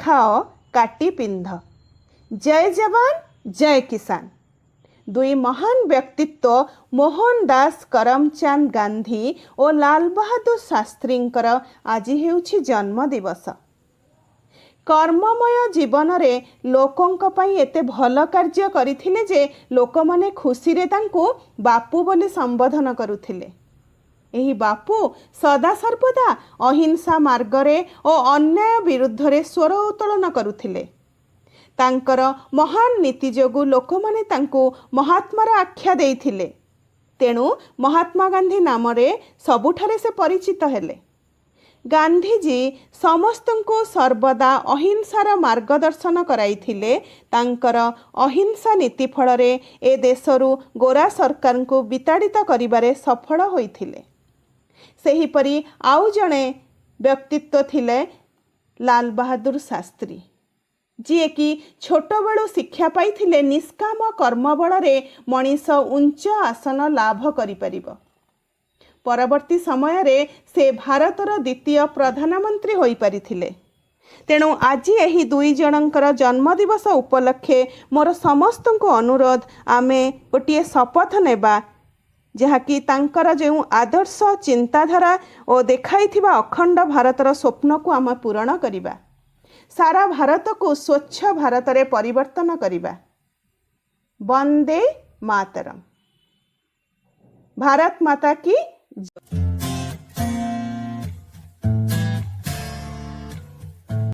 खाओ काटी पिंध। जय जवान जय किसान। दुई महान व्यक्तित्व मोहनदास करमचंद गांधी और लाल बहादुर शास्त्रींकर आज हेउछि जन्म दिवस। कर्ममय जीवन रे लोकंक पई एते भल कार्य करिथिले जे लोकमाने खुशी रे तांको बापू बोली संबोधन करुथिले। एही बापू सदा सर्वदा अहिंसा मार्गरे और अन्याय विरुद्ध रे स्वर उत्तोलन करुथिले। तांकर महान नीति जोगु लोकमाने तांको महात्मार आख्या देइथिले। तेणु महात्मा गांधी नाम रे सबुठारे से परिचित हेले। गांधीजी समस्तंको सर्वदा अहिंसार मार्गदर्शन कराइथिले। तांकर अहिंसा नीति फल रे ए देशरू गोरा सरकार को विताड़ित करिबारे सफल होइथिले। सेहीपरि आउ जणे व्यक्तित्व थिले लाल बहादुर शास्त्री, जी कि छोट बेलू शिक्षा पाइथिले निष्काम कर्म बल रे मनीष उच्च आसन लाभ करिपरिबो। परवर्ती समय रे से भारतर द्वितीय प्रधानमंत्री होई परिथिले। तेणु आज एही दुई जनकर जन्मदिवस उपलक्षे मोर समस्त को अनुरोध आमे गोटे शपथ नेबा जहाँकि तांकर जो आदर्श चिंताधारा और देखाइथिबा अखंड भारतर स्वप्न को आम पूरण करिबा। सारा भारत को स्वच्छ भारत रे परिवर्तन करिबा। वंदे मातरम। भारत माता की जय।